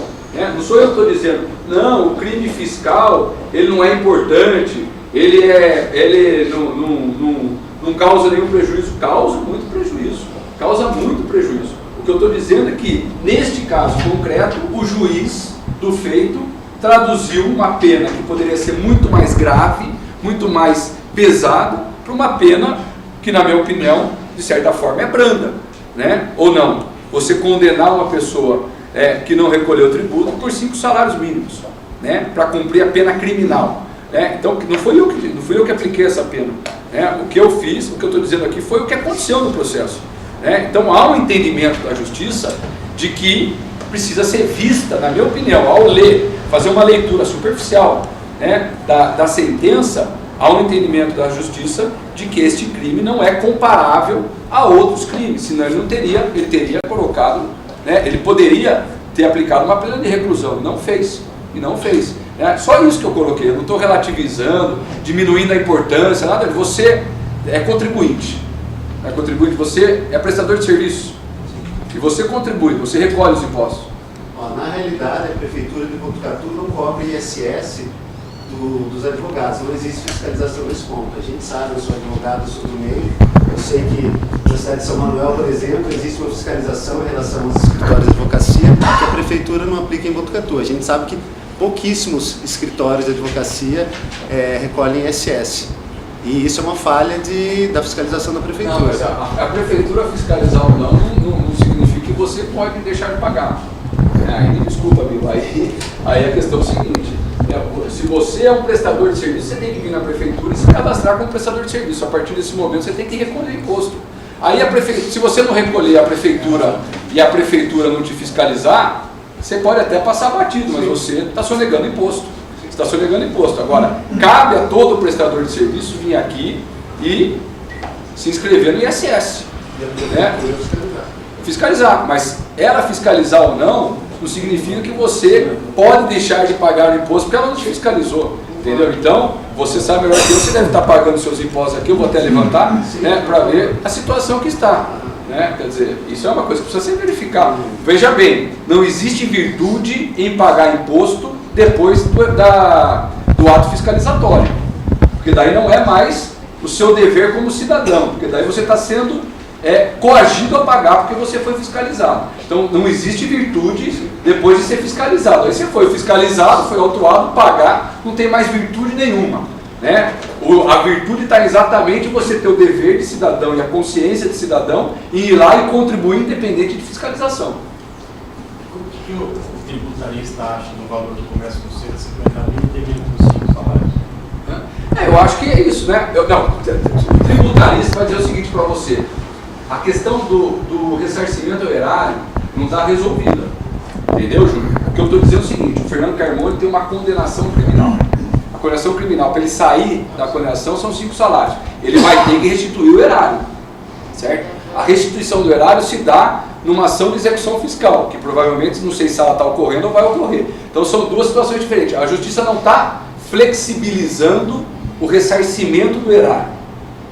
Não sou eu que estou dizendo, não, o crime fiscal ele não é importante, ele não causa nenhum prejuízo. Causa muito prejuízo. Causa muito prejuízo. O que eu estou dizendo é que, neste caso concreto, o juiz do feito traduziu uma pena que poderia ser muito mais grave, muito mais pesada, para uma pena que, na minha opinião, de certa forma é branda, né? Ou não? Você condenar uma pessoa que não recolheu tributo por 5 salários mínimos, né? Para cumprir a pena criminal. Então, não fui eu que apliquei essa pena. O que eu fiz, o que eu estou dizendo aqui, foi o que aconteceu no processo. Então, há um entendimento da justiça de que precisa ser vista, na minha opinião, ao fazer uma leitura superficial da sentença, há um entendimento da justiça de que este crime não é comparável a outros crimes, senão ele teria colocado, ele poderia ter aplicado uma pena de reclusão, e não fez. Só isso que eu coloquei, eu não estou relativizando, diminuindo a importância, nada. Você é contribuinte, você é prestador de serviço, e você contribui, você recolhe os impostos. Na realidade, a Prefeitura de Botucatu não cobre ISS dos advogados, não existe fiscalização nesse ponto. A gente sabe, eu sou advogado, eu sou do meio, eu sei que na cidade de São Manuel, por exemplo, existe uma fiscalização em relação aos escritórios de advocacia que a Prefeitura não aplica em Botucatu. A gente sabe que pouquíssimos escritórios de advocacia recolhem ISS. E isso é uma falha da fiscalização da Prefeitura. Não, mas a Prefeitura fiscalizar ou não significa que você pode deixar de pagar. Aí me desculpa, amigo, aí a questão é o seguinte, se você é um prestador de serviço, você tem que vir na Prefeitura e se cadastrar como prestador de serviço. A partir desse momento você tem que recolher imposto. Aí se você não recolher a Prefeitura e a Prefeitura não te fiscalizar, você pode até passar batido, mas você está sonegando imposto. Você está sonegando imposto. Agora, cabe a todo prestador de serviço vir aqui e se inscrever no ISS. Fiscalizar. Mas ela fiscalizar ou não significa que você pode deixar de pagar o imposto porque ela não te fiscalizou. Entendeu? Então, você sabe melhor que eu, você deve estar pagando seus impostos aqui, eu vou até levantar, para ver a situação que está. Quer dizer, isso é uma coisa que precisa ser verificada. Veja bem, não existe virtude em pagar imposto depois do ato fiscalizatório, porque daí não é mais o seu dever como cidadão, porque daí você está sendo coagido a pagar porque você foi fiscalizado. Então não existe virtude depois de ser fiscalizado. Aí você foi fiscalizado, foi autuado, pagar, não tem mais virtude nenhuma. A virtude está exatamente em você ter o dever de cidadão e a consciência de cidadão e ir lá e contribuir independente de fiscalização. O que o tributarista acha do valor do comércio no centro de 50 mil devido com 5 salários? Eu acho que é isso, o tributarista vai dizer o seguinte para você: a questão do ressarcimento ao erário não está resolvida. Entendeu, Júlio? O que eu estou dizendo é o seguinte: o Fernando Carmona tem uma condenação criminal. A condenação criminal, para ele sair da condenação, são 5 salários. Ele vai ter que restituir o erário, certo? A restituição do erário se dá numa ação de execução fiscal, que provavelmente, não sei se ela está ocorrendo ou vai ocorrer. Então são duas situações diferentes. A justiça não está flexibilizando o ressarcimento do erário.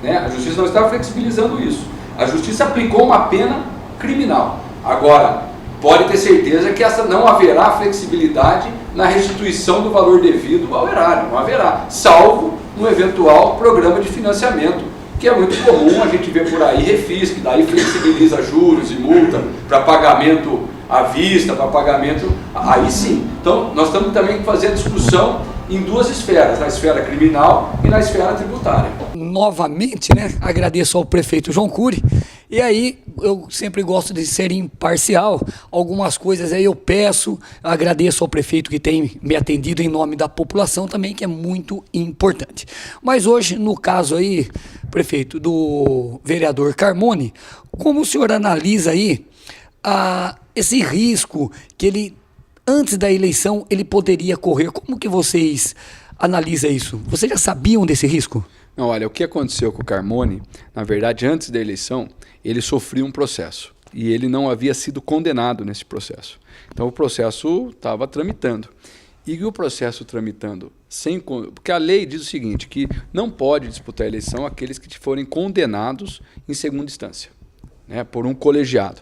A justiça não está flexibilizando isso. A justiça aplicou uma pena criminal. Agora, pode ter certeza que não haverá flexibilidade na restituição do valor devido ao erário. Não haverá, salvo um eventual programa de financiamento, que é muito comum a gente ver por aí, refis, que daí flexibiliza juros e multa para pagamento à vista, para pagamento, aí sim. Então, nós estamos também que fazer a discussão em duas esferas, na esfera criminal e na esfera tributária. Novamente, né, agradeço ao prefeito João Cury, e aí eu sempre gosto de ser imparcial, algumas coisas aí eu peço, agradeço ao prefeito que tem me atendido em nome da população também, que é muito importante. Mas hoje, no caso aí, prefeito, do vereador Carmone, como o senhor analisa aí esse risco que ele, antes da eleição, ele poderia correr? Como que vocês analisam isso? Vocês já sabiam desse risco? Não, olha, o que aconteceu com o Carmone, na verdade, antes da eleição, ele sofria um processo e ele não havia sido condenado nesse processo. Então o processo estava tramitando. E o processo tramitando porque a lei diz o seguinte, que não pode disputar a eleição aqueles que forem condenados em segunda instância, né, por um colegiado.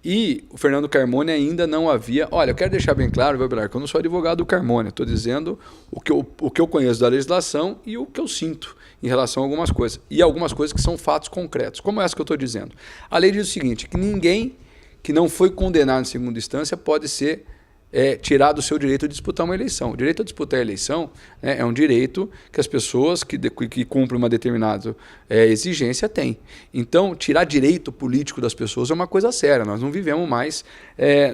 E o Fernando Carmone ainda não havia... Olha, eu quero deixar bem claro, Belar, que eu não sou advogado do Carmone, estou dizendo o que eu conheço da legislação e o que eu sinto em relação a algumas coisas. E algumas coisas que são fatos concretos, como essa que eu estou dizendo. A lei diz o seguinte, que ninguém que não foi condenado em segunda instância pode ser tirado o seu direito de disputar uma eleição. O direito a disputar a eleição, né, é um direito que as pessoas que cumprem uma determinada exigência têm. Então, tirar direito político das pessoas é uma coisa séria. Nós não vivemos mais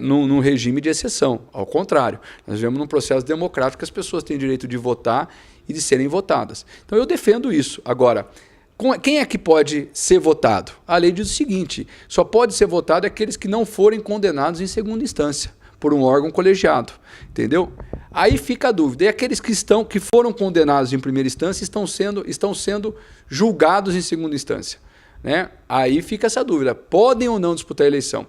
num regime de exceção. Ao contrário, nós vivemos num processo democrático que as pessoas têm direito de votar e de serem votadas. Então, eu defendo isso. Agora, quem é que pode ser votado? A lei diz o seguinte, só pode ser votado aqueles que não forem condenados em segunda instância por um órgão colegiado, entendeu? Aí fica a dúvida, e aqueles que foram condenados em primeira instância estão sendo julgados em segunda instância, né? Aí fica essa dúvida, podem ou não disputar a eleição?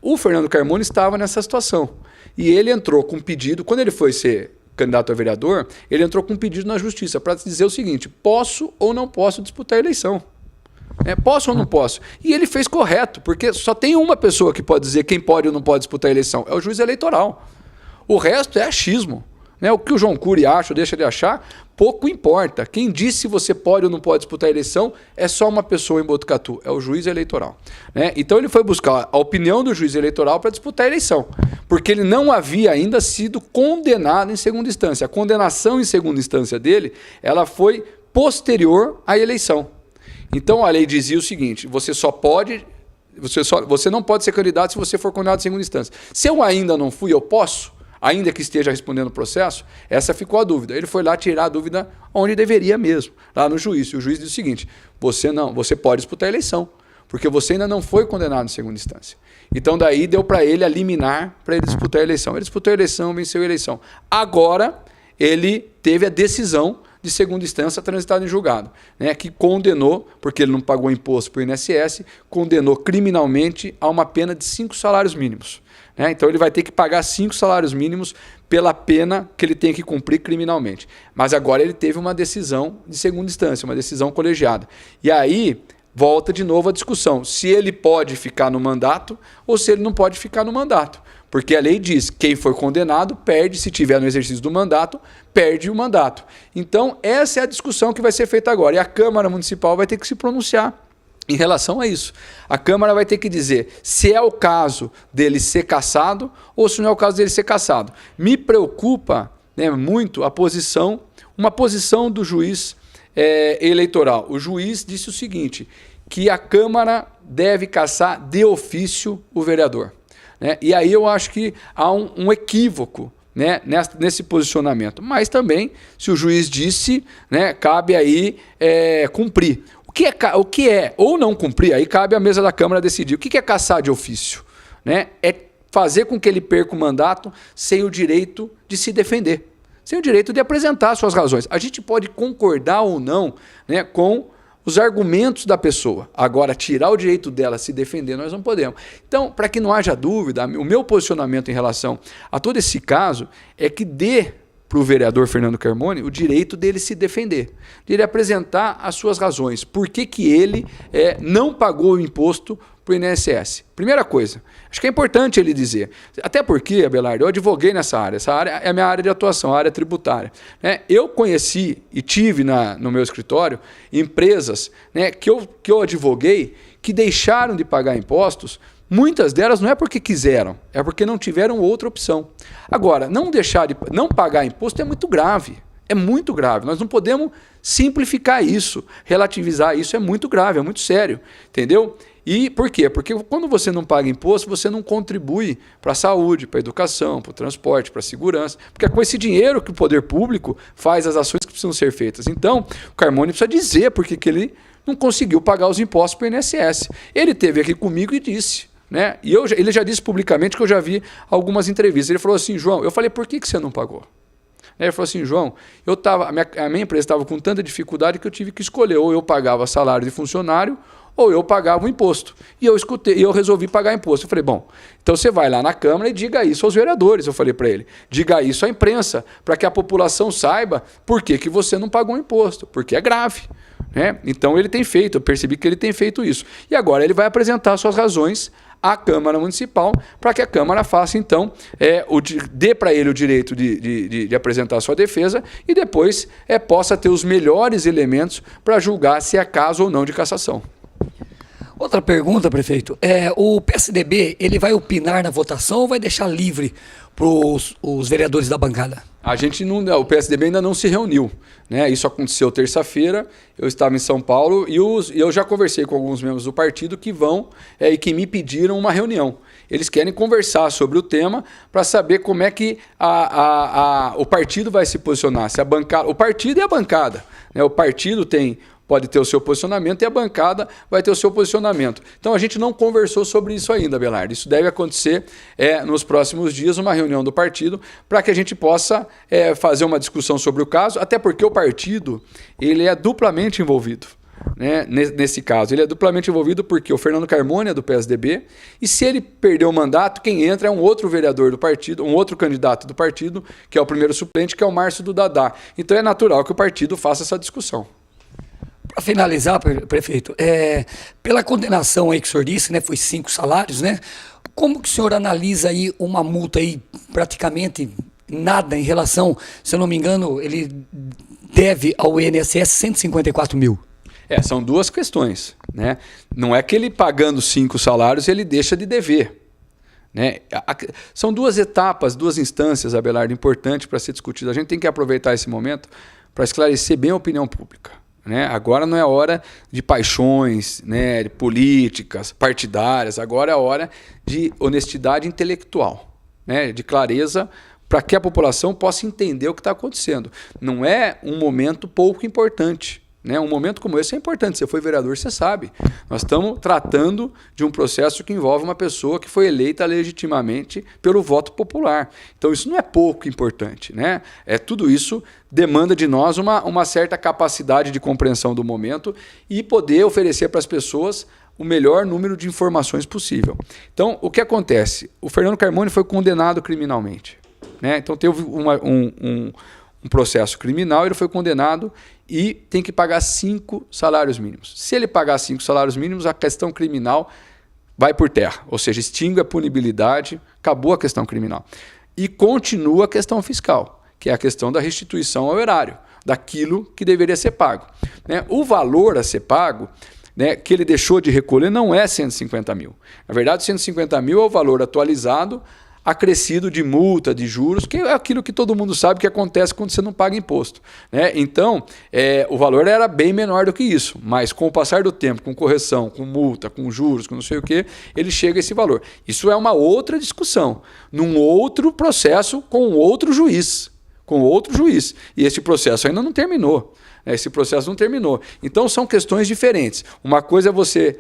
O Fernando Carmone estava nessa situação, e ele entrou com um pedido, quando ele foi ser candidato a vereador, ele entrou com um pedido na justiça para dizer o seguinte, posso ou não posso disputar a eleição? Posso ou não posso? E ele fez correto, porque só tem uma pessoa que pode dizer quem pode ou não pode disputar a eleição, é o juiz eleitoral. O resto é achismo. O que o João Cury acha ou deixa de achar, pouco importa. Quem disse se você pode ou não pode disputar a eleição é só uma pessoa em Botucatu, é o juiz eleitoral. Então ele foi buscar a opinião do juiz eleitoral para disputar a eleição, porque ele não havia ainda sido condenado em segunda instância. A condenação em segunda instância dele, ela foi posterior à eleição. Então a lei dizia o seguinte, você não pode ser candidato se você for condenado em segunda instância. Se eu ainda não fui, eu posso? Ainda que esteja respondendo o processo? Essa ficou a dúvida. Ele foi lá tirar a dúvida onde deveria mesmo, lá no juiz. E o juiz disse o seguinte, você pode disputar a eleição, porque você ainda não foi condenado em segunda instância. Então daí deu para ele a liminar para ele disputar a eleição. Ele disputou a eleição, venceu a eleição. Agora ele teve a decisão de segunda instância transitada em julgado, né, que condenou, porque ele não pagou imposto para o INSS, condenou criminalmente a uma pena de 5 salários mínimos. Né? Então ele vai ter que pagar 5 salários mínimos pela pena que ele tem que cumprir criminalmente. Mas agora ele teve uma decisão de segunda instância, uma decisão colegiada. E aí volta de novo a discussão, se ele pode ficar no mandato ou se ele não pode ficar no mandato. Porque a lei diz que quem foi condenado perde, se tiver no exercício do mandato, perde o mandato. Então, essa é a discussão que vai ser feita agora. E a Câmara Municipal vai ter que se pronunciar em relação a isso. A Câmara vai ter que dizer se é o caso dele ser cassado ou se não é o caso dele ser cassado. Me preocupa, né, muito uma posição do juiz eleitoral. O juiz disse o seguinte, que a Câmara deve cassar de ofício o vereador. E aí eu acho que há um equívoco, né, nesse posicionamento. Mas também, se o juiz disse, né, cabe aí cumprir. O que é ou não cumprir, aí cabe à mesa da Câmara decidir. O que é cassar de ofício? Né? É fazer com que ele perca o mandato sem o direito de se defender, sem o direito de apresentar suas razões. A gente pode concordar ou não, né, com os argumentos da pessoa. Agora, tirar o direito dela a se defender, nós não podemos. Então, para que não haja dúvida, o meu posicionamento em relação a todo esse caso é que dê para o vereador Fernando Carmone o direito dele se defender, de ele apresentar as suas razões. Por que ele não pagou o imposto para o INSS? Primeira coisa, acho que é importante ele dizer, até porque, Abelardo, eu advoguei nessa área, essa área é a minha área de atuação, a área tributária. Eu conheci e tive no meu escritório empresas, né, que eu advoguei que deixaram de pagar impostos Muitas delas não é porque quiseram, é porque não tiveram outra opção. Agora, não pagar imposto é muito grave. É muito grave. Nós não podemos simplificar isso, relativizar isso. É muito grave, é muito sério. Entendeu? E por quê? Porque quando você não paga imposto, você não contribui para a saúde, para a educação, para o transporte, para a segurança. Porque é com esse dinheiro que o poder público faz as ações que precisam ser feitas. Então, o Carmona precisa dizer por que ele não conseguiu pagar os impostos para o INSS. Ele esteve aqui comigo e disse. Né? E ele já disse publicamente, que eu já vi algumas entrevistas. Ele falou assim, João, eu falei, por que você não pagou? Ele falou assim, João, a minha empresa estava com tanta dificuldade que eu tive que escolher, ou eu pagava salário de funcionário, ou eu pagava o imposto. E eu resolvi pagar imposto. Eu falei, bom, então você vai lá na Câmara e diga isso aos vereadores, eu falei para ele. Diga isso à imprensa, para que a população saiba por que você não pagou o imposto, porque é grave. Né? Então ele tem feito, eu percebi que ele tem feito isso. E agora ele vai apresentar suas razões à Câmara Municipal, para que a Câmara faça, então, dê para ele o direito de apresentar sua defesa e depois possa ter os melhores elementos para julgar se é caso ou não de cassação. Outra pergunta, prefeito. O PSDB, ele vai opinar na votação ou vai deixar livre para os vereadores da bancada? O PSDB ainda não se reuniu. Né? Isso aconteceu terça-feira, eu estava em São Paulo e eu já conversei com alguns membros do partido que vão e que me pediram uma reunião. Eles querem conversar sobre o tema para saber como é que o partido vai se posicionar. Se a bancada, o partido e a bancada. Né? O partido pode ter o seu posicionamento e a bancada vai ter o seu posicionamento. Então a gente não conversou sobre isso ainda, Abelardo. Isso deve acontecer nos próximos dias, uma reunião do partido, para que a gente possa fazer uma discussão sobre o caso, até porque o partido ele é duplamente envolvido. Né? Nesse caso, ele é duplamente envolvido porque o Fernando Carmona é do PSDB e se ele perder o mandato, quem entra é um outro vereador do partido, um outro candidato do partido, que é o primeiro suplente, que é o Márcio do Dadá. Então é natural que o partido faça essa discussão. Para finalizar, prefeito, pela condenação aí que o senhor disse, né, foi 5 salários, né? Como que o senhor analisa aí uma multa aí praticamente nada em relação, se eu não me engano, ele deve ao INSS 154 mil? São duas questões. Né? Não é que ele pagando 5 salários ele deixa de dever. Né? São duas etapas, duas instâncias, Abelardo, importantes para ser discutido. A gente tem que aproveitar esse momento para esclarecer bem a opinião pública. Né? Agora não é hora de paixões, né, de políticas partidárias, agora é a hora de honestidade intelectual, né, de clareza, para que a população possa entender o que está acontecendo. Não é um momento pouco importante. Né? Um momento como esse é importante. Você foi vereador, você sabe. Nós estamos tratando de um processo que envolve uma pessoa que foi eleita legitimamente pelo voto popular. Então isso não é pouco importante. Né? Tudo isso demanda de nós uma certa capacidade de compreensão do momento e poder oferecer para as pessoas o melhor número de informações possível. Então, o que acontece? O Fernando Carmona foi condenado criminalmente. Né? Então teve um processo criminal, ele foi condenado e tem que pagar 5 salários mínimos. Se ele pagar 5 salários mínimos, a questão criminal vai por terra, ou seja, extingue a punibilidade, acabou a questão criminal. E continua a questão fiscal, que é a questão da restituição ao erário, daquilo que deveria ser pago. Né? O valor a ser pago, né, que ele deixou de recolher não é 150 mil. Na verdade, 150 mil é o valor atualizado, acrescido de multa, de juros, que é aquilo que todo mundo sabe que acontece quando você não paga imposto. Né? Então, o valor era bem menor do que isso, mas com o passar do tempo, com correção, com multa, com juros, com não sei o que, ele chega a esse valor. Isso é uma outra discussão, num outro processo com outro juiz. E esse processo ainda não terminou. Esse processo não terminou. Então, são questões diferentes. Uma coisa é você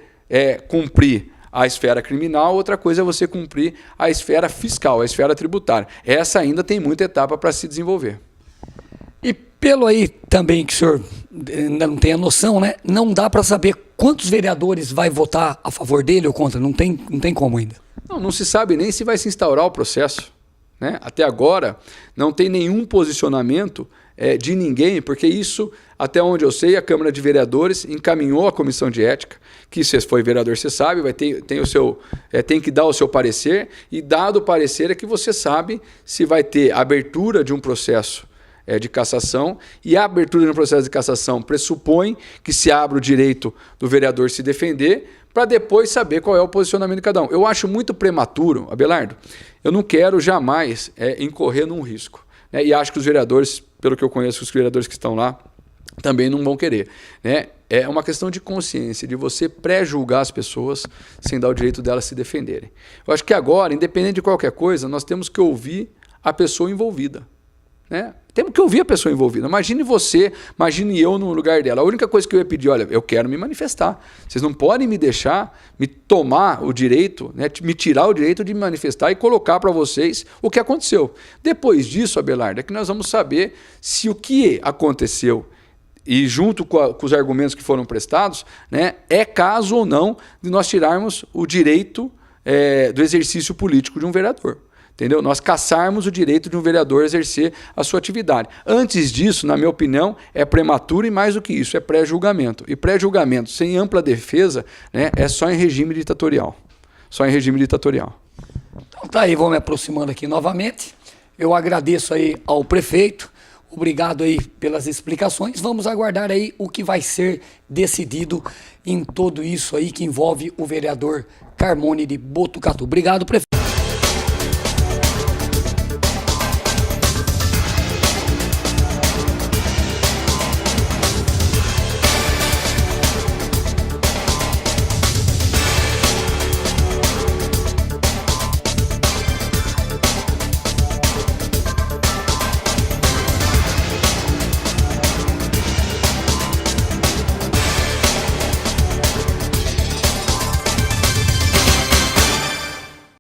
cumprir a esfera criminal, outra coisa é você cumprir a esfera fiscal, a esfera tributária. Essa ainda tem muita etapa para se desenvolver. E pelo aí também que o senhor ainda não tem a noção, né? Não dá para saber quantos vereadores vai votar a favor dele ou contra, não tem como ainda. Não se sabe nem se vai se instaurar o processo. Né? Até agora não tem nenhum posicionamento de ninguém, porque isso, até onde eu sei, a Câmara de Vereadores encaminhou a Comissão de Ética, que se foi vereador, você sabe, tem que dar o seu parecer, e dado o parecer é que você sabe se vai ter abertura de um processo de cassação, e a abertura de um processo de cassação pressupõe que se abra o direito do vereador se defender, para depois saber qual é o posicionamento de cada um. Eu acho muito prematuro, Abelardo, eu não quero jamais incorrer num risco. Né? E acho que os vereadores, pelo que eu conheço, os vereadores que estão lá, também não vão querer. Né? É uma questão de consciência, de você pré-julgar as pessoas sem dar o direito delas se defenderem. Eu acho que agora, independente de qualquer coisa, nós temos que ouvir a pessoa envolvida. Né? Temos que ouvir a pessoa envolvida. Imagine você, imagine eu no lugar dela. A única coisa que eu ia pedir, olha, eu quero me manifestar. Vocês não podem me deixar me tomar o direito, né, me tirar o direito de me manifestar e colocar para vocês o que aconteceu. Depois disso, Abelardo, é que nós vamos saber se o que aconteceu e junto com os argumentos que foram prestados, né, é caso ou não de nós tirarmos o direito do exercício político de um vereador. Entendeu? Nós caçarmos o direito de um vereador exercer a sua atividade. Antes disso, na minha opinião, é prematuro e mais do que isso, é pré-julgamento. E pré-julgamento sem ampla defesa, né, é só em regime ditatorial. Só em regime ditatorial. Então tá aí, vou me aproximando aqui novamente. Eu agradeço aí ao prefeito. Obrigado aí pelas explicações. Vamos aguardar aí o que vai ser decidido em tudo isso aí que envolve o vereador Carmone de Botucatu. Obrigado, prefeito.